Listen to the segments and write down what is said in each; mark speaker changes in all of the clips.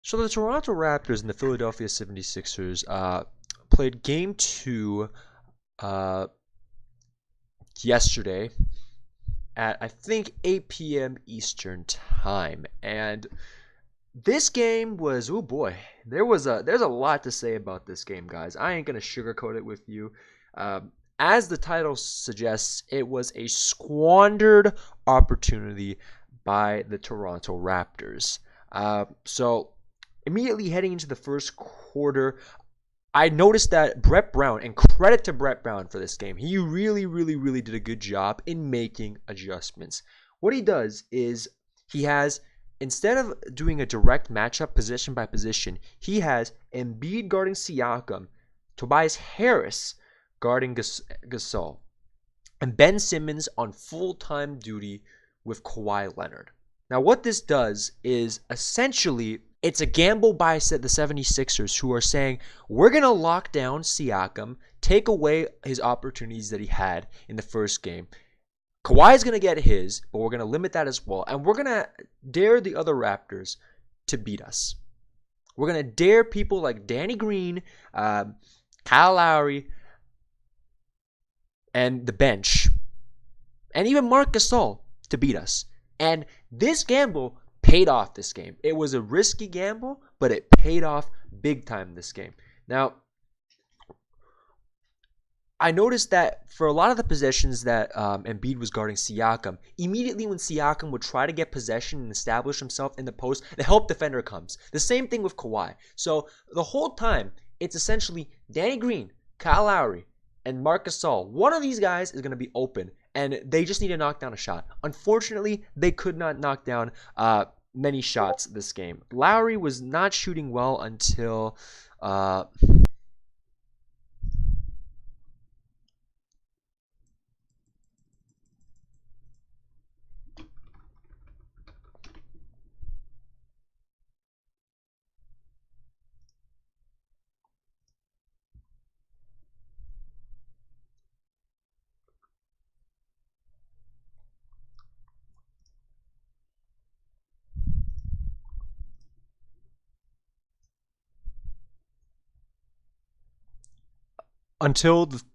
Speaker 1: So the Toronto Raptors and the Philadelphia 76ers played game two uh, yesterday at I think 8 p.m. Eastern time. And this game was, oh boy, there's a lot to say about this game, guys. I ain't gonna sugarcoat it with you. As the title suggests, it was a squandered opportunity by the Toronto Raptors. So immediately heading into the first quarter, I noticed that Brett Brown, and credit to Brett Brown for this game, he really, really, really did a good job in making adjustments. What he does is he has, instead of doing a direct matchup position by position, he has Embiid guarding Siakam, Tobias Harris guarding Gasol, and Ben Simmons on full-time duty with Kawhi Leonard. Now, what this does is essentially it's a gamble by the 76ers, who are saying, we're going to lock down Siakam, take away his opportunities that he had in the first game. Kawhi is going to get his, but we're going to limit that as well. And we're going to dare the other Raptors to beat us. We're going to dare people like Danny Green, Kyle Lowry, and the bench, and even Marc Gasol to beat us. And this gamble paid off this game. It was a risky gamble, but it paid off big time this game. Now, I noticed that for a lot of the possessions that Embiid was guarding Siakam, immediately when Siakam would try to get possession and establish himself in the post, the help defender comes. The same thing with Kawhi. So the whole time, it's essentially Danny Green, Kyle Lowry, and Marc Gasol. One of these guys is going to be open, and they just need to knock down a shot. Unfortunately, they could not knock down many shots this game. Lowry was not shooting well until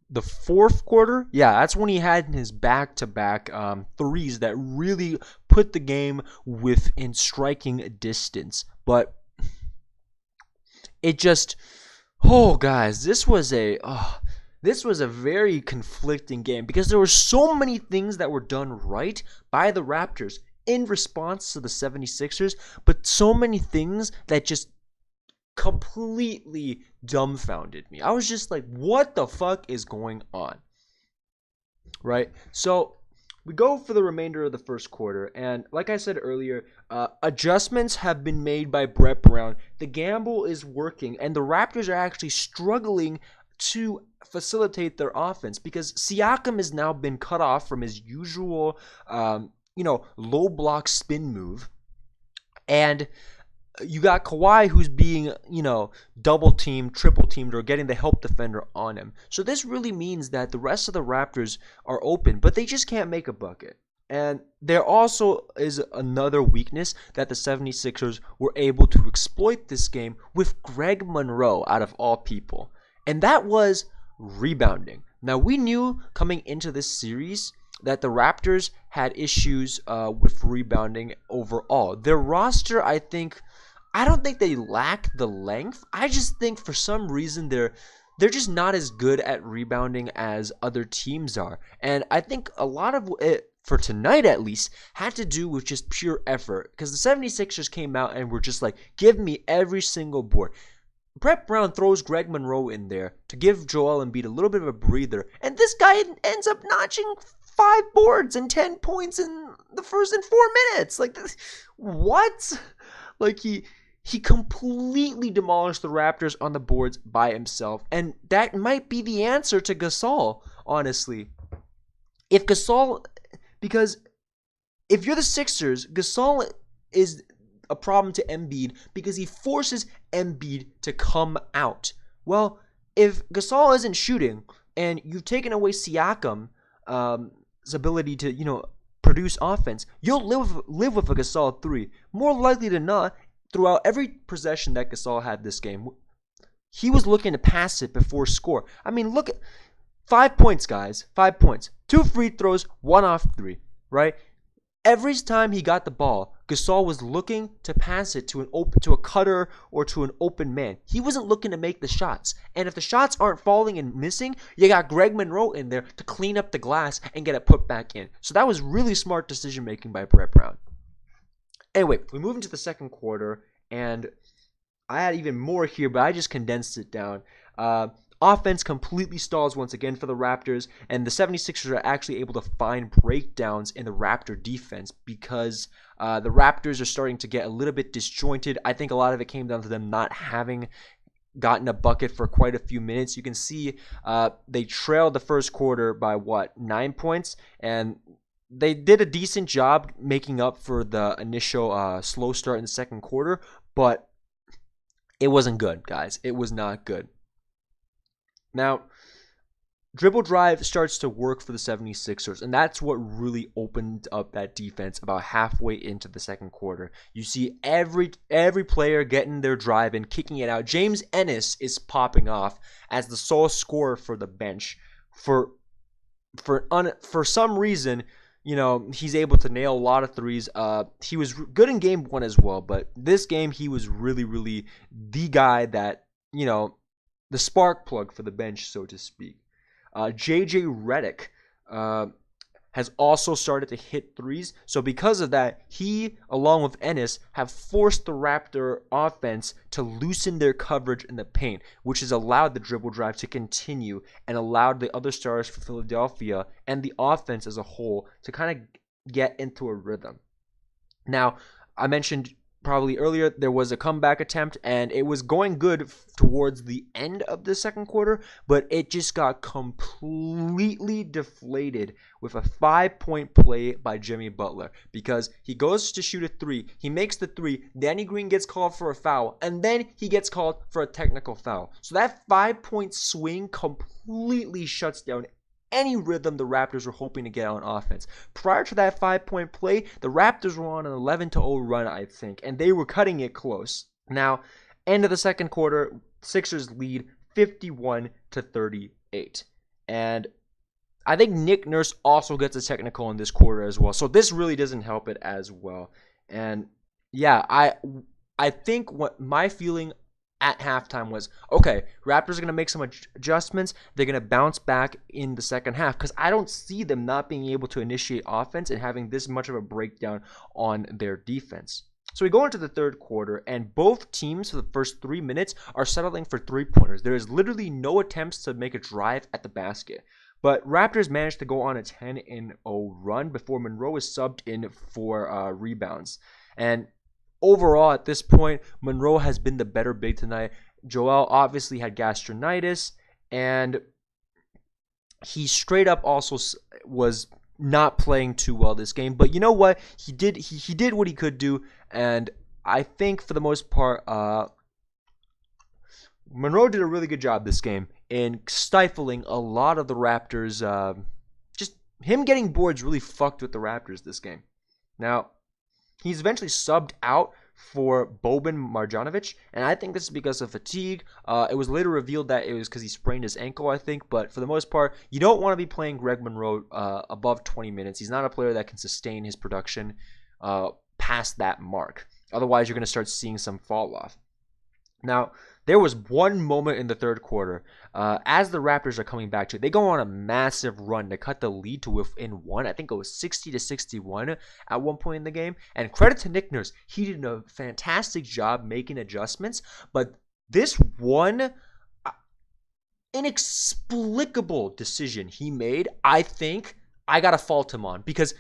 Speaker 1: the fourth quarter. Yeah, that's when he had his back-to-back threes that really put the game within striking distance. But it just, oh guys, this was a very conflicting game because there were so many things that were done right by the Raptors in response to the 76ers, but so many things that just completely dumbfounded me. I was just like, what the fuck is going on? Right? So we go for the remainder of the first quarter, and like I said earlier, adjustments have been made by Brett Brown. The gamble is working, and the Raptors are actually struggling to facilitate their offense because Siakam has now been cut off from his usual, low block spin move, and you got Kawhi who's being, double teamed, triple teamed, or getting the help defender on him. So this really means that the rest of the Raptors are open, but they just can't make a bucket. And there also is another weakness that the 76ers were able to exploit this game with Greg Monroe, out of all people. And that was rebounding. Now, we knew coming into this series that the Raptors had issues with rebounding overall. Their roster, I don't think they lack the length. I just think for some reason they're just not as good at rebounding as other teams are. And I think a lot of it, for tonight at least, had to do with just pure effort. Because the 76ers came out and were just like, give me every single board. Brett Brown throws Greg Monroe in there to give Joel Embiid a little bit of a breather. And this guy ends up notching 5 boards and 10 points in the first 4 minutes. Like, what? Like, he completely demolished the Raptors on the boards by himself. And that might be the answer to Gasol, honestly. Because if you're the Sixers, Gasol is a problem to Embiid because he forces Embiid to come out. Well, if Gasol isn't shooting and you've taken away Siakam's ability to, produce offense, you'll live with a Gasol 3. More likely than not, throughout every possession that Gasol had this game, he was looking to pass it before score. I mean, look at 5 points, guys. 5 points. 2 free throws, 1 off 3, right? Every time he got the ball, Gasol was looking to pass it to a cutter or to an open man. He wasn't looking to make the shots. And if the shots aren't falling and missing, you got Greg Monroe in there to clean up the glass and get it put back in. So that was really smart decision making by Brett Brown. Anyway, we move into the second quarter, and I had even more here, but I just condensed it down. Offense completely stalls once again for the Raptors, and the 76ers are actually able to find breakdowns in the Raptor defense because the Raptors are starting to get a little bit disjointed. I think a lot of it came down to them not having gotten a bucket for quite a few minutes. You can see they trailed the first quarter by, 9 points, and they did a decent job making up for the initial slow start in the second quarter, but it wasn't good, guys. It was not good. Now, dribble drive starts to work for the 76ers, and that's what really opened up that defense about halfway into the second quarter. You see every player getting their drive and kicking it out. James Ennis is popping off as the sole scorer for the bench. For some reason, he's able to nail a lot of threes. He was good in game 1 as well, but this game he was really, really the guy that, the spark plug for the bench, so to speak. JJ Redick has also started to hit threes. So because of that, he, along with Ennis, have forced the Raptor offense to loosen their coverage in the paint, which has allowed the dribble drive to continue and allowed the other stars for Philadelphia and the offense as a whole to kind of get into a rhythm. Now, I mentioned probably earlier, there was a comeback attempt, and it was going good towards the end of the second quarter, but it just got completely deflated with a 5-point play by Jimmy Butler because he goes to shoot a 3, he makes the 3, Danny Green gets called for a foul, and then he gets called for a technical foul. So that 5-point swing completely shuts down any rhythm the Raptors were hoping to get on offense. Prior to that 5-point play, the Raptors were on an 11-0 run, I think, and they were cutting it close. Now, end of the second quarter, Sixers lead 51-38. And I think Nick Nurse also gets a technical in this quarter as well. So this really doesn't help it as well. And yeah, I think what my feeling at halftime was, okay, Raptors are going to make some adjustments. They're going to bounce back in the second half because I don't see them not being able to initiate offense and having this much of a breakdown on their defense. So we go into the third quarter, and both teams for the first 3 minutes are settling for three-pointers. There is literally no attempts to make a drive at the basket. But Raptors managed to go on a 10-0 run before Monroe is subbed in for rebounds. And overall, at this point, Monroe has been the better big tonight. Joel obviously had gastronitis, and he straight up also was not playing too well this game. But you know what? He did what he could do, and I think for the most part, Monroe did a really good job this game in stifling a lot of the Raptors. Just him getting boards really fucked with the Raptors this game. Now, he's eventually subbed out for Boban Marjanovic, and I think this is because of fatigue. It was later revealed that it was because he sprained his ankle, I think. But for the most part, you don't want to be playing Greg Monroe above 20 minutes. He's not a player that can sustain his production past that mark. Otherwise, you're going to start seeing some fall off. Now, there was one moment in the third quarter, as the Raptors are coming back to it, they go on a massive run to cut the lead to within 1. I think it was 60-61 at one point in the game. And credit to Nick Nurse, he did a fantastic job making adjustments. But this one inexplicable decision he made, I think I gotta fault him on, because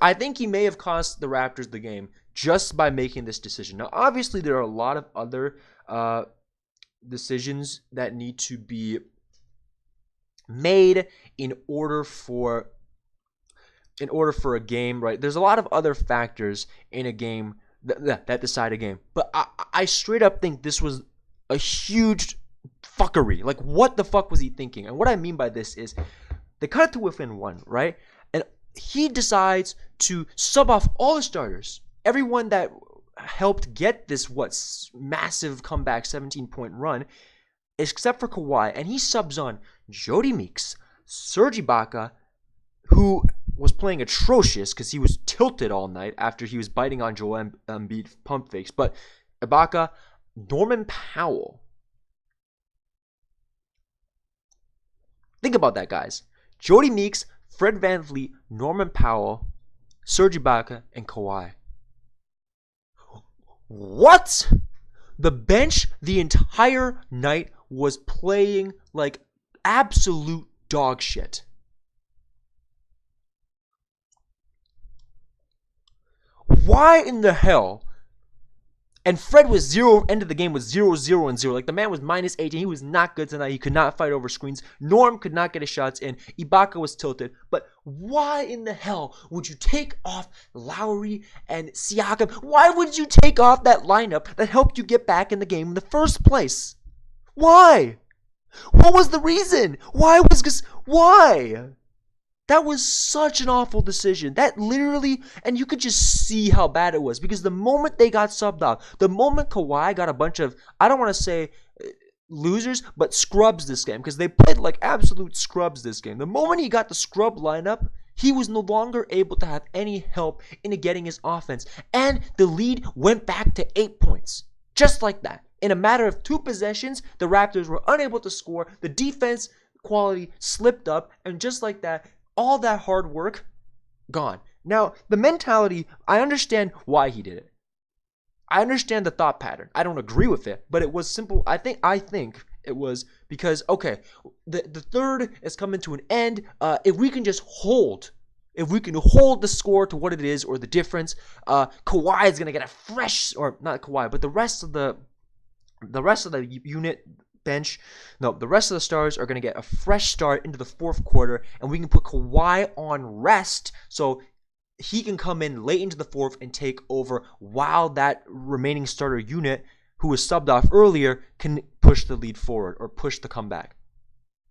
Speaker 1: I think he may have cost the Raptors the game just by making this decision. Now, obviously, there are a lot of other decisions that need to be made in order for a game, right? There's a lot of other factors in a game that decide a game, but I straight up think this was a huge fuckery. Like, what the fuck was he thinking? And what I mean by this is they cut it to within 1, right? And he decides to sub off all the starters, everyone that helped get this massive comeback 17-point run, except for Kawhi, and he subs on Jody Meeks, Serge Ibaka, who was playing atrocious because he was tilted all night after he was biting on Joel Embiid pump fakes. But Ibaka, Norman Powell. Think about that, guys. Jody Meeks, Fred VanVleet, Norman Powell, Serge Ibaka, and Kawhi. What? The bench the entire night was playing like absolute dog shit. Why in the hell? And Fred was end of the game was 0-0-0. Like, the man was minus 18. He was not good tonight. He could not fight over screens. Norm could not get his shots in. Ibaka was tilted. But why in the hell would you take off Lowry and Siakam? Why would you take off that lineup that helped you get back in the game in the first place? Why? What was the reason? Why? That was such an awful decision. That literally, and you could just see how bad it was, because the moment they got subbed off, the moment Kawhi got a bunch of, I don't want to say losers, but scrubs this game, because they played like absolute scrubs this game. The moment he got the scrub lineup, he was no longer able to have any help into getting his offense. And the lead went back to 8 points. Just like that. In a matter of 2 possessions, the Raptors were unable to score. The defense quality slipped up, and just like that, all that hard work, gone. Now, the mentality, I understand why he did it. I understand the thought pattern. I don't agree with it, but it was simple. I think it was because, okay, the third is coming to an end. If we can hold the score to what it is, or the difference, Kawhi is going to get a fresh, or not Kawhi, but the rest of the unit, bench. No, the rest of the stars are going to get a fresh start into the fourth quarter, and we can put Kawhi on rest so he can come in late into the fourth and take over, while that remaining starter unit, who was subbed off earlier, can push the lead forward or push the comeback.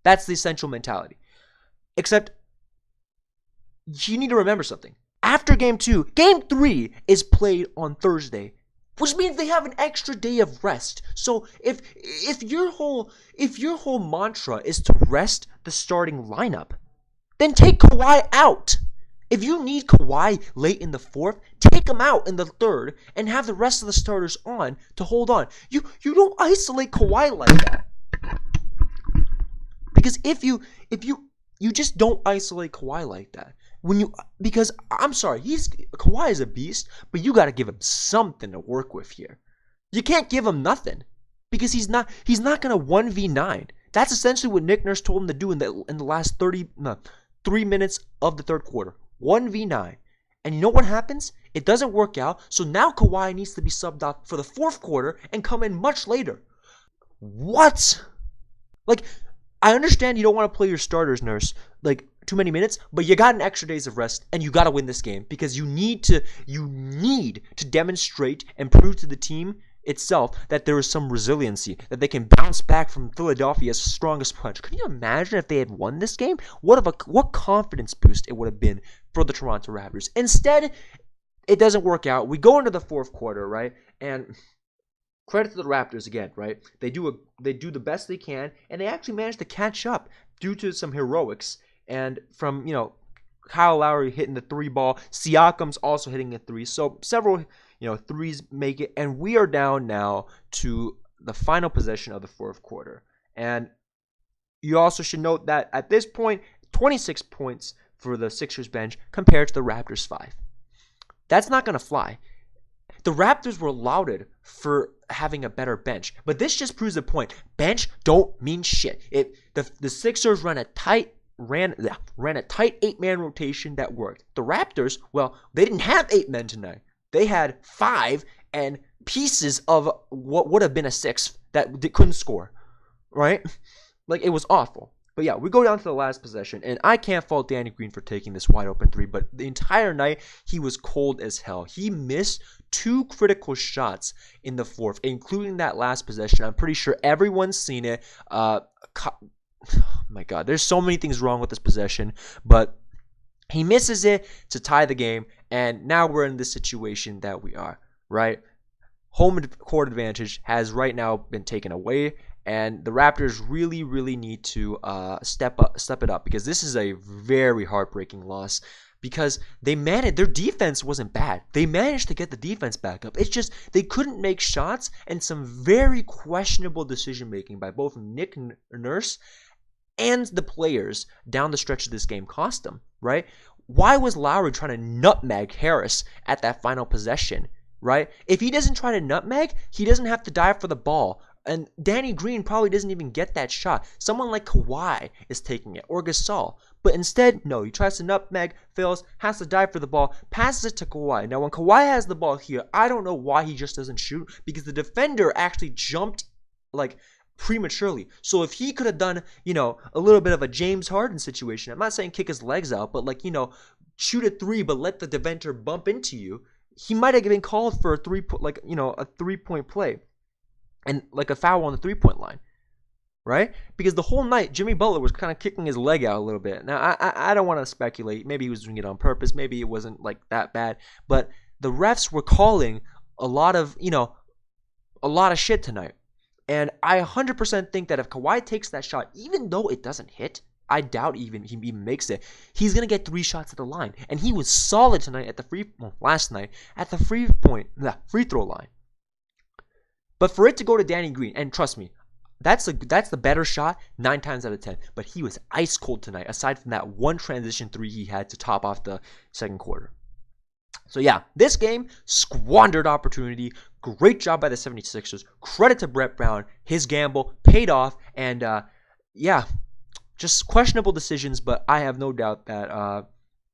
Speaker 1: That's the essential mentality. Except, you need to remember something. After Game 2, Game 3 is played on Thursday, which means they have an extra day of rest. So if your whole mantra is to rest the starting lineup, then take Kawhi out. If you need Kawhi late in the fourth, take him out in the third and have the rest of the starters on to hold on. You don't isolate Kawhi like that. Because if you just don't isolate Kawhi like that. Because I'm sorry, Kawhi is a beast, but you got to give him something to work with here. You can't give him nothing, because he's not going to 1v9. That's essentially what Nick Nurse told him to do in the last 3 minutes of the third quarter. 1v9. And you know what happens? It doesn't work out, so now Kawhi needs to be subbed out for the fourth quarter and come in much later. What? Like, I understand you don't want to play your starters, Nurse, like, too many minutes, but you got an extra days of rest, and you got to win this game, because you need to demonstrate and prove to the team itself that there is some resiliency, that they can bounce back from Philadelphia's strongest punch. Can you imagine if they had won this game? What confidence boost it would have been for the Toronto Raptors. Instead, it doesn't work out. We go into the fourth quarter, right? And credit to the Raptors again, right? They do the best they can, and they actually managed to catch up due to some heroics, and from, Kyle Lowry hitting the 3 ball, Siakam's also hitting a 3. So several, threes make it, and we are down now to the final possession of the fourth quarter. And you also should note that at this point, 26 points for the Sixers bench compared to the Raptors 5. That's not going to fly. The Raptors were lauded for having a better bench, but this just proves the point. Bench don't mean shit. The Sixers ran a tight 8-man rotation that worked. The Raptors, well, they didn't have 8 men tonight. They had 5 and pieces of what would have been a 6 that couldn't score, right? Like, it was awful. But yeah, we go down to the last possession, and I can't fault Danny Green for taking this wide open 3, but the entire night, he was cold as hell. He missed 2 critical shots in the fourth, including that last possession. I'm pretty sure everyone's seen it. Oh my God, there's so many things wrong with this possession, but he misses it to tie the game, and now we're in this situation that we are, right? home court advantage has right now been taken away, and the Raptors really, really need to step it up, because this is a very heartbreaking loss. Because they managed, their defense wasn't bad. They managed to get the defense back up. It's just they couldn't make shots, and some very questionable decision making by both Nick Nurse and the players down the stretch of this game cost them, right? Why was Lowry trying to nutmeg Harris at that final possession, right? If he doesn't try to nutmeg, he doesn't have to dive for the ball. And Danny Green probably doesn't even get that shot. Someone like Kawhi is taking it, or Gasol. But instead, no, he tries to nutmeg, fails, has to dive for the ball, passes it to Kawhi. Now, when Kawhi has the ball here, I don't know why he just doesn't shoot, because the defender actually jumped like prematurely. So if he could have done, a little bit of a James Harden situation, I'm not saying kick his legs out, but shoot a three, but let the defender bump into you, he might have been called for a 3-point play. And like a foul on the 3-point line, right? Because the whole night, Jimmy Butler was kind of kicking his leg out a little bit. Now, I don't want to speculate. Maybe he was doing it on purpose. Maybe it wasn't like that bad. But the refs were calling a lot of shit tonight. And I 100% think that if Kawhi takes that shot, even though it doesn't hit, I doubt he even makes it, he's going to get 3 shots at the line. And he was solid tonight at last night at the free throw line. But for it to go to Danny Green, and trust me, that's the better shot 9 times out of 10. But he was ice cold tonight, aside from that one transition 3 he had to top off the second quarter. So yeah, this game, squandered opportunity. Great job by the 76ers. Credit to Brett Brown. His gamble paid off. And just questionable decisions, but I have no doubt that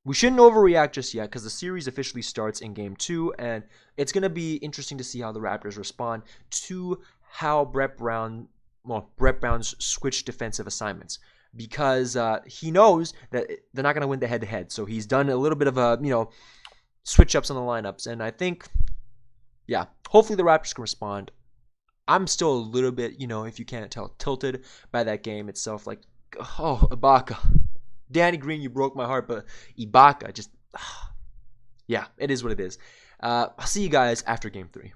Speaker 1: we shouldn't overreact just yet, because the series officially starts in Game 2, and it's going to be interesting to see how the Raptors respond to how Brett Brown's switch defensive assignments, because he knows that they're not going to win the head-to-head, so he's done a little bit of a, switch-ups on the lineups, and I think, hopefully the Raptors can respond. I'm still a little bit, if you can't tell, tilted by that game itself, Ibaka. Danny Green, you broke my heart, but Ibaka just, it is what it is. I'll see you guys after Game 3.